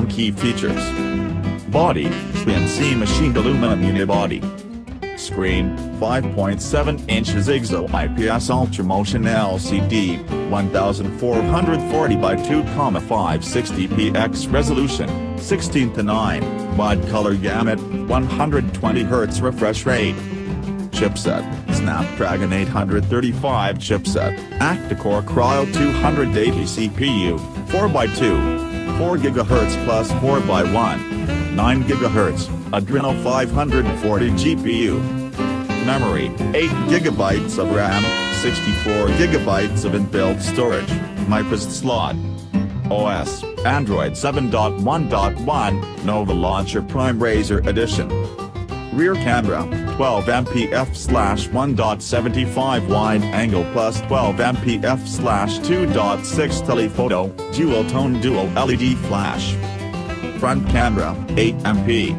phone key features. Body, CNC machined aluminum unibody. Screen, 5.7 inches IGZO IPS Ultramotion LCD, 1440 by 2,560 px resolution, 16:9, wide color gamut, 120 Hz refresh rate. Chipset, Snapdragon 835 chipset, octa-core Kryo 280 CPU, 4x2, 4 GHz plus 4x1, 9 GHz, Adreno 540 GPU. Memory, 8 GB of RAM, 64 GB of inbuilt storage, microSD slot. OS, Android 7.1.1, Nova Launcher Prime Razer Edition. Rear camera, 12 MP f/1.75 wide angle plus 12 MP f/2.6 telephoto, dual tone dual LED flash. Front camera, 8 MP.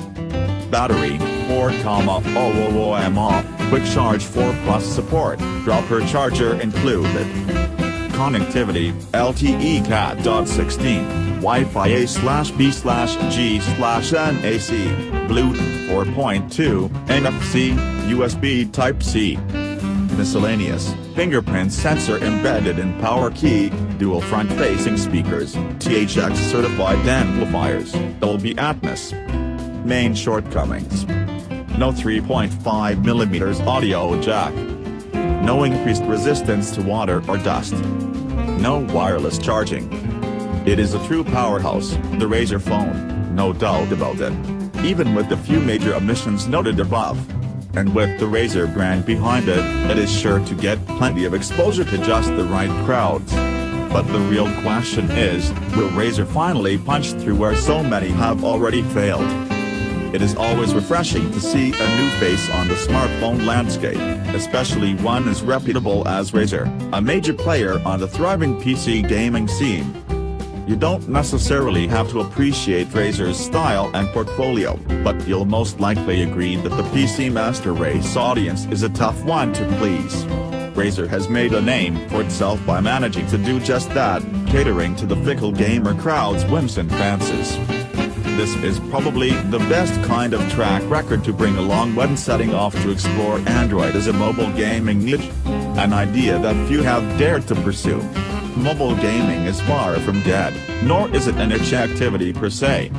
Battery, 4,000 mAh, QuickCharge 4+ support, dropper charger included. Connectivity, LTE Cat.16, Wi-Fi A/B/G/NAC, Bluetooth 4.2, NFC, USB Type-C. Miscellaneous, fingerprint sensor embedded in power key, dual front-facing speakers, THX-certified amplifiers, Dolby Atmos. Main shortcomings: no 3.5mm audio jack. No increased resistance to water or dust. No wireless charging. It is a true powerhouse, the Razer Phone, no doubt about it. Even with the few major omissions noted above. And with the Razer brand behind it, it is sure to get plenty of exposure to just the right crowds. But the real question is, will Razer finally punch through where so many have already failed? It is always refreshing to see a new face on the smartphone landscape, especially one as reputable as Razer, a major player on the thriving PC gaming scene. You don't necessarily have to appreciate Razer's style and portfolio, but you'll most likely agree that the PC master race audience is a tough one to please. Razer has made a name for itself by managing to do just that, catering to the fickle gamer crowd's whims and fancies. This is probably the best kind of track record to bring along when setting off to explore Android as a mobile gaming niche, an idea that few have dared to pursue. Mobile gaming is far from dead, nor is it a niche activity per se.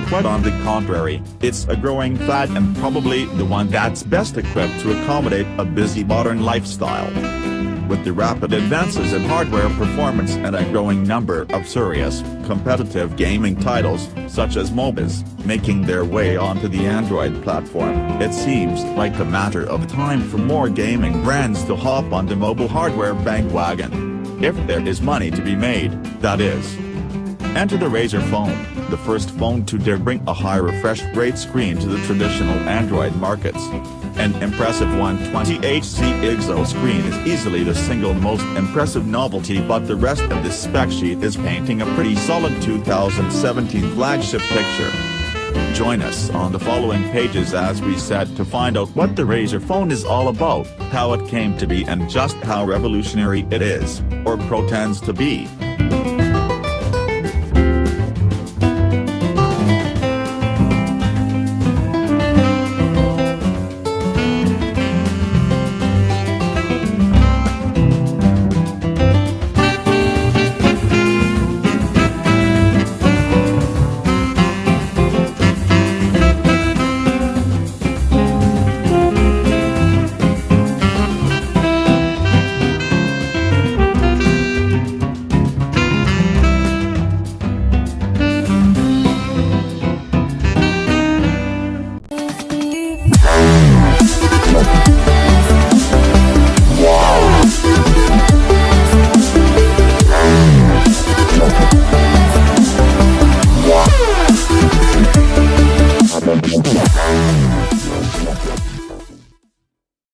Quite on the contrary, it's a growing fad and probably the one that's best equipped to accommodate a busy modern lifestyle. With the rapid advances in hardware performance and a growing number of serious, competitive gaming titles, such as MOBAs, making their way onto the Android platform, it seems like a matter of time for more gaming brands to hop on the mobile hardware bandwagon. If there is money to be made, that is. Enter the Razer Phone, the first phone to dare bring a high refresh rate screen to the traditional Android markets. An impressive 120Hz IGZO screen is easily the single most impressive novelty, but the rest of this spec sheet is painting a pretty solid 2017 flagship picture. Join us on the following pages as we set to find out what the Razer Phone is all about, how it came to be and just how revolutionary it is, or pretends to be.